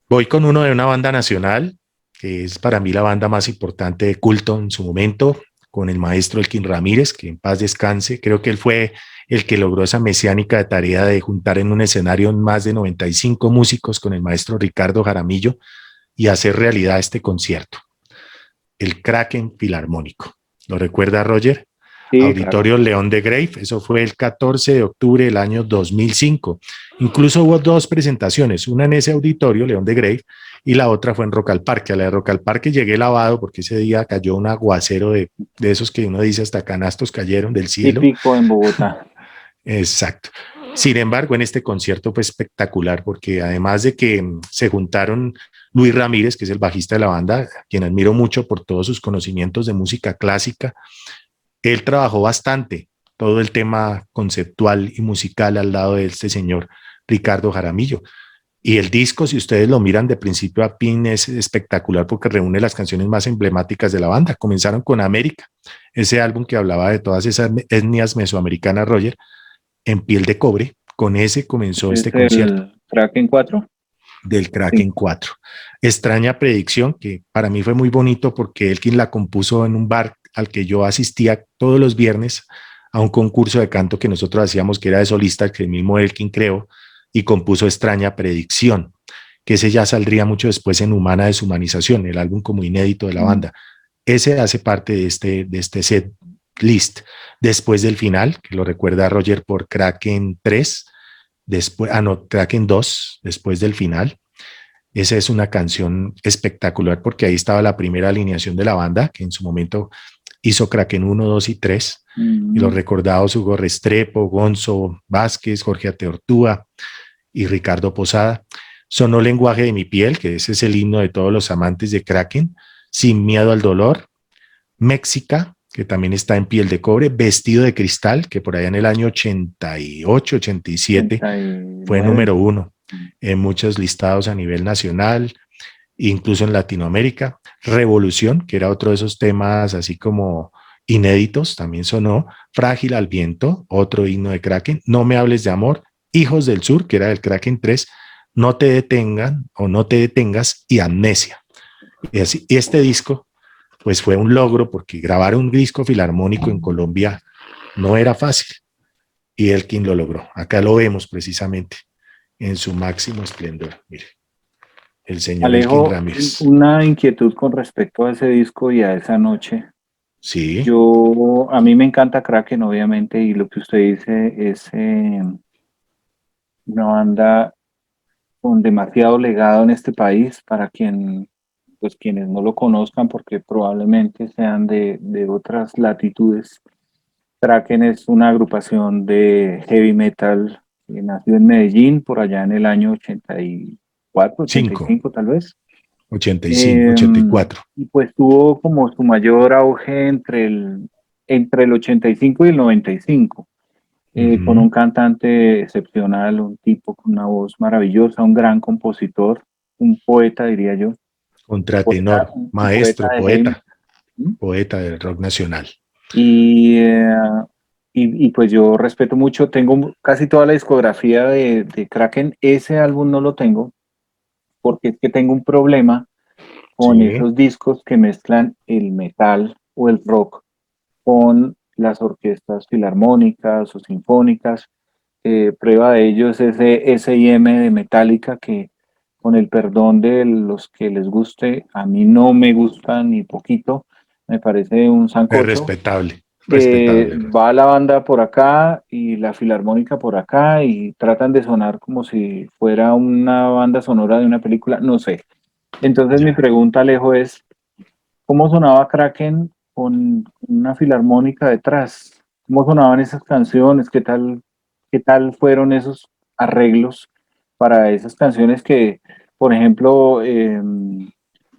Voy con uno de una banda nacional, que es para mí la banda más importante de culto en su momento, con el maestro Elkin Ramírez, que en paz descanse. Creo que él fue el que logró esa mesiánica de tarea de juntar en un escenario más de 95 músicos con el maestro Ricardo Jaramillo y hacer realidad este concierto, el Kraken Filarmónico. ¿Lo recuerda Roger? Sí, claro. Auditorio León de Grave, eso fue el 14 de octubre del año 2005. Incluso hubo dos presentaciones, una en ese auditorio León de Grave y la otra fue en Rock al Parque. A la de Rock al Parque llegué lavado porque ese día cayó un aguacero de esos que uno dice hasta canastos cayeron del cielo. Típico en Bogotá. Exacto. Sin embargo, en este concierto fue espectacular porque además de que se juntaron Luis Ramírez, que es el bajista de la banda, a quien admiro mucho por todos sus conocimientos de música clásica, él trabajó bastante todo el tema conceptual y musical al lado de este señor Ricardo Jaramillo. Y el disco, si ustedes lo miran de principio a fin, es espectacular porque reúne las canciones más emblemáticas de la banda. Comenzaron con América, ese álbum que hablaba de todas esas etnias mesoamericanas, Roger, en piel de cobre. Con ese comenzó Ese es este concierto el Kraken 4. del Kraken Cinco. 4. Extraña predicción, que para mí fue muy bonito porque él quien la compuso en un bar al que yo asistía todos los viernes a un concurso de canto que nosotros hacíamos, que era de solista, que el mismo Elkin creó, y compuso Extraña Predicción, que ese ya saldría mucho después en Humana Deshumanización, el álbum como inédito de la Mm. banda. Ese hace parte de este set list. Después del final, que lo recuerda Roger por Kraken 3, después, no, Kraken 2, después del final. Esa es una canción espectacular porque ahí estaba la primera alineación de la banda, que en su momento hizo Kraken 1, 2 y 3. Y los Mm. recordados Hugo Restrepo, Gonzo Vázquez, Jorge Ateortúa y Ricardo Posada. Sonó Lenguaje de mi piel, que ese es el himno de todos los amantes de Kraken. Sin miedo al dolor. Méxica, que también está en piel de cobre. Vestido de cristal, que por allá en el año 88, 87 fue 89. número uno en muchos listados a nivel nacional, incluso en Latinoamérica. Revolución, que era otro de esos temas así como inéditos, también sonó. Frágil al viento, otro himno de Kraken. No me hables de amor. Hijos del Sur, que era del Kraken 3. No te detengan o no te detengas y Amnesia. Y, así, y este disco, pues fue un logro porque grabar un disco filarmónico en Colombia no era fácil. Y él quien lo logró. Acá lo vemos precisamente en su máximo esplendor. Mire, el señor Elkin Alejo, Ramírez. una inquietud con respecto a ese disco y a esa noche. Sí, A mí me encanta Kraken, obviamente, y lo que usted dice es una banda con demasiado legado en este país para pues quienes no lo conozcan, porque probablemente sean de otras latitudes. Kraken es una agrupación de heavy metal nació en Medellín por allá en el año 84, 5, 85 tal vez. 85, Eh, 84. y pues tuvo como su mayor auge entre el 85 y el 95, con un cantante excepcional, un tipo con una voz maravillosa, un gran compositor, un poeta, diría yo, Contratenor, un poeta maestro, de género. poeta del rock nacional. Y, eh, y pues yo respeto mucho, tengo casi toda la discografía de Kraken. Ese álbum no lo tengo porque es que tengo un problema con Sí, esos discos que mezclan el metal o el rock con las orquestas filarmónicas o sinfónicas. Prueba de ello es ese S&M de Metallica que, con el perdón de los que les guste, a mí no me gusta ni poquito, me parece un es sancocho. respetable, respetable. Va la banda por acá y la filarmónica por acá y tratan de sonar como si fuera una banda sonora de una película, no sé. Entonces mi Ya. pregunta, Alejo, es, ¿cómo sonaba Kraken con una filarmónica detrás? ¿Cómo sonaban esas canciones? Qué tal fueron esos arreglos para esas canciones que, por ejemplo,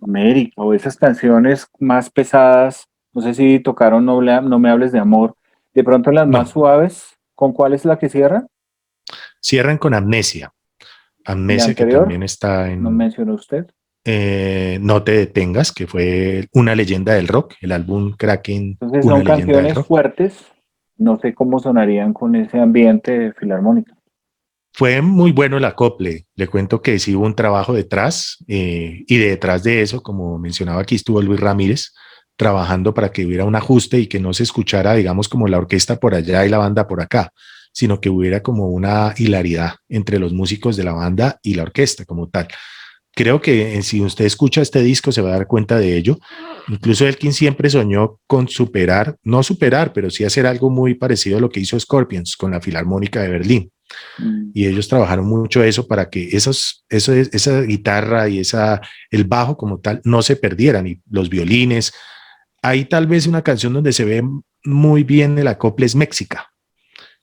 América o esas canciones más pesadas? No sé si tocaron No me hables de amor. De pronto las más No, suaves, ¿con cuál es la que cierra? cierran con Amnesia. ¿Y la Amnesia que anterior? también está ¿No en mencionó usted? No te detengas, que fue una leyenda del rock, el álbum Kraken, Entonces una son leyenda del canciones rock. fuertes, no sé cómo sonarían con ese ambiente de filarmónica. Fue muy bueno el acople. Le cuento que sí hubo un trabajo detrás y detrás de eso, como mencionaba aquí, estuvo Luis Ramírez trabajando para que hubiera un ajuste y que no se escuchara, digamos, como la orquesta por allá y la banda por acá, sino que hubiera como una hilaridad entre los músicos de la banda y la orquesta como tal. Creo que si usted escucha este disco se va a dar cuenta de ello. Incluso Elkin siempre soñó con superar, no superar, pero sí hacer algo muy parecido a lo que hizo Scorpions con la Filarmónica de Berlín. Mm. Y ellos trabajaron mucho eso para que esa guitarra y el bajo como tal no se perdieran y los violines. Hay tal vez una canción donde se ve muy bien el acople es México,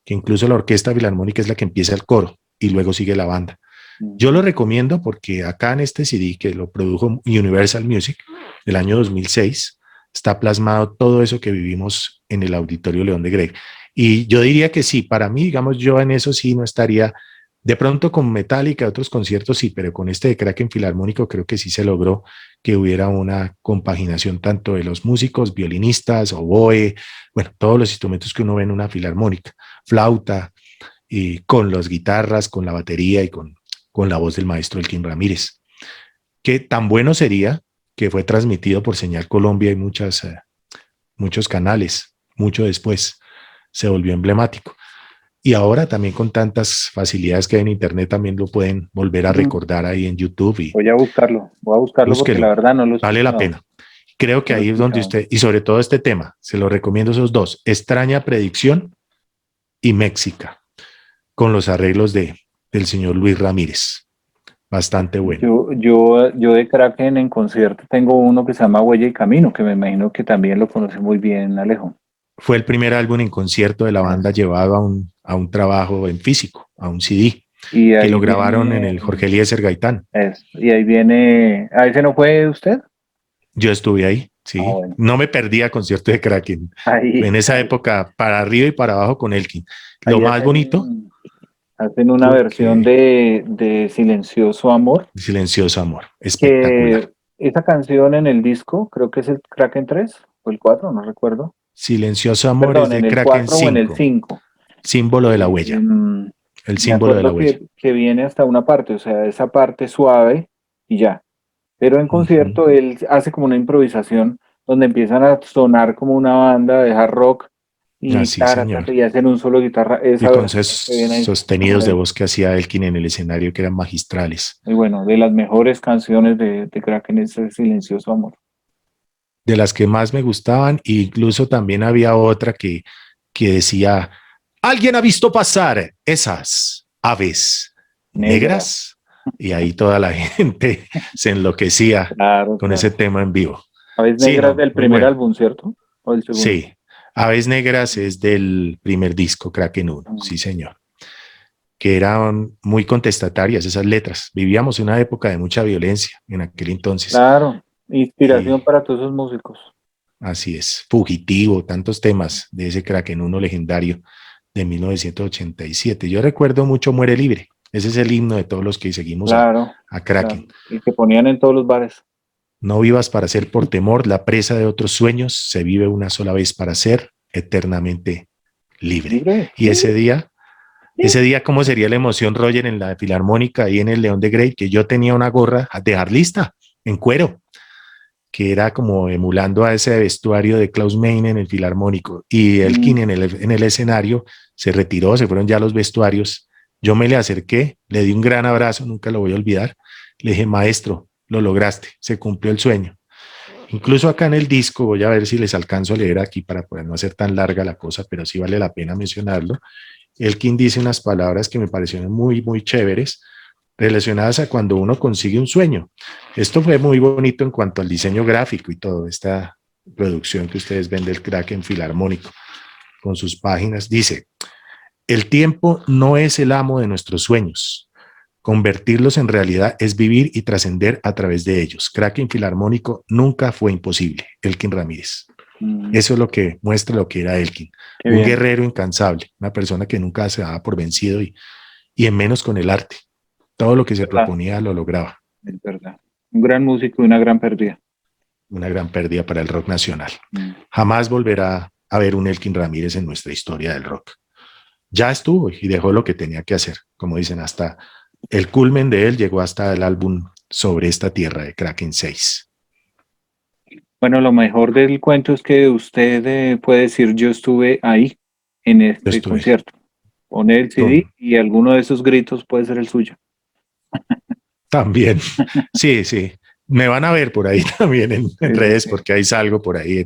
que incluso la orquesta filarmónica es la que empieza el coro y luego sigue la banda. Yo lo Mm. recomiendo porque acá en este CD que lo produjo Universal Music del año 2006 está plasmado todo eso que vivimos en el Auditorio León de Grey. Y yo diría que sí, para mí, digamos, yo en eso sí no estaría, de pronto con Metallica, otros conciertos sí, pero con este de Kraken Filarmónico creo que sí se logró que hubiera una compaginación tanto de los músicos, violinistas, oboe, bueno, todos los instrumentos que uno ve en una filarmónica, flauta, y con las guitarras, con la batería y con la voz del maestro Elkin Ramírez. Que tan bueno sería que fue transmitido por Señal Colombia y muchos canales, mucho después se volvió emblemático. Y ahora también con tantas facilidades que hay en Internet también lo pueden volver a Mm. recordar ahí en YouTube y Voy a buscarlo porque la búsquelo, verdad no lo he vale la escuchado. pena. Creo que No lo he ahí es donde escuchado. usted, y sobre todo este tema, se lo recomiendo esos dos, Extraña Predicción y México, con los arreglos del señor Luis Ramírez. Bastante bueno. Yo de Kraken en concierto tengo uno que se llama Huella y Camino, que me imagino que también lo conoce muy bien, Alejo. Fue el primer álbum en concierto de la banda Es- llevado a un trabajo en físico, a un CD, y que ahí lo grabaron en viene, el Jorge Eliezer Gaitán. y ahí viene, ¿a ese no fue usted? Yo estuve ahí, Ah, sí. bueno, No me perdía concierto de Kraken. ahí, En esa época, para arriba y para abajo con Elkin. Lo ahí más bonito, hacen una versión porque de Silencioso Amor, Silencioso Amor, espectacular. que esa canción en el disco, creo que es el Kraken 3 o el 4 no recuerdo. Silencioso Amor es Perdón, en de el Kraken 4 o en el 5, 5. símbolo de la huella, Mm, el me símbolo de la acuerdo huella. que viene hasta una parte, o sea, esa parte suave y ya. Pero en Uh -huh. concierto él hace como una improvisación donde empiezan a sonar como una banda de hard rock y Así, taratata, señor. y hacen un solo guitarra. Y Esa con esos versión que viene ahí está sostenidos de voz que hacía Elkin en el escenario que eran magistrales. muy bueno, de las mejores canciones de Kraken es el Silencioso Amor. De las que más me gustaban, e incluso también había otra que decía, ¿alguien ha visto pasar esas aves Negra, negras? Y ahí toda la gente se enloquecía claro, con ese claro. tema en vivo. Aves Sí, Negras no, del muy primer bueno. álbum, ¿cierto? ¿O del segundo? Sí, Aves Negras es del primer disco, Kraken 1, Mm. sí señor. que eran muy contestatarias esas letras. Vivíamos una época de mucha violencia en aquel entonces. Claro, Y inspiración para todos esos músicos. así es, Fugitivo, tantos temas de ese crack en uno legendario de 1987. Yo recuerdo mucho Muere Libre. Ese es el himno de todos los que seguimos Claro, a claro. Kraken. Y que ponían en todos los bares. No vivas para ser por temor, la presa de otros sueños, se vive una sola vez para ser eternamente libre. Libre. Y ese día, ¿cómo sería la emoción, Roger, en la Filarmónica y en el León de Grey? Que yo tenía una gorra de Harlista en cuero, que era como emulando a ese vestuario de Klaus Meine en el Filarmónico. Y Elkin en el escenario se retiró, se fueron ya los vestuarios. Yo me le acerqué, le di un gran abrazo, nunca lo voy a olvidar. Le dije, maestro, lo lograste, se cumplió el sueño. Incluso acá en el disco, voy a ver si les alcanzo a leer aquí para poder no hacer tan larga la cosa, pero sí vale la pena mencionarlo. Elkin dice unas palabras que me parecieron muy, muy chéveres relacionadas a cuando uno consigue un sueño. Esto fue muy bonito en cuanto al diseño gráfico y toda esta producción que ustedes ven del Kraken Filarmónico con sus páginas. Dice, el tiempo no es el amo de nuestros sueños. Convertirlos en realidad es vivir y trascender a través de ellos. Kraken Filarmónico nunca fue imposible. Elkin Ramírez. Eso es lo que muestra lo que era Elkin. Qué un bien. guerrero incansable, una persona que nunca se daba por vencido y en menos con el arte. Todo lo que se proponía lo lograba. Es verdad. Un gran músico y una gran pérdida. Una gran pérdida para el rock nacional. Jamás volverá a haber un Elkin Ramírez en nuestra historia del rock. Ya estuvo y dejó lo que tenía que hacer. Como dicen, hasta el culmen de él llegó hasta el álbum Sobre esta tierra de Kraken 6. Bueno, lo mejor del cuento es que usted puede decir yo estuve ahí en este concierto. Pone el CD y alguno de esos gritos puede ser el suyo. También, sí, sí. Me van a ver por ahí también en redes porque ahí salgo por ahí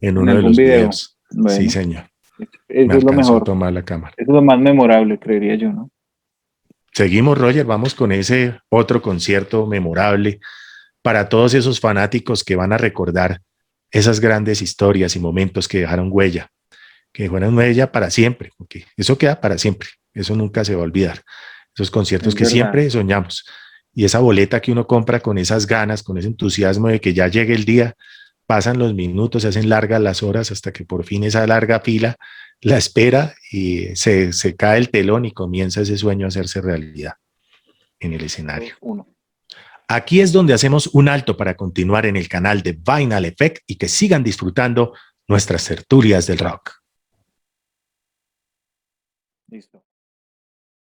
en uno de los videos. Bueno, sí, señor. Eso es lo mejor. A tomar la cámara. Eso es lo más memorable, creería yo, ¿no? Seguimos, Roger, vamos con ese otro concierto memorable para todos esos fanáticos que van a recordar esas grandes historias y momentos que dejaron huella, que dejaron huella para siempre, porque eso queda para siempre, eso nunca se va a olvidar. Esos conciertos que siempre soñamos. Y esa boleta que uno compra con esas ganas, con ese entusiasmo de que ya llegue el día, pasan los minutos, se hacen largas las horas hasta que por fin esa larga fila la espera y se cae el telón y comienza ese sueño a hacerse realidad en el escenario. Aquí es donde hacemos un alto para continuar en el canal de Vinyl Effect y que sigan disfrutando nuestras tertulias del rock. Listo.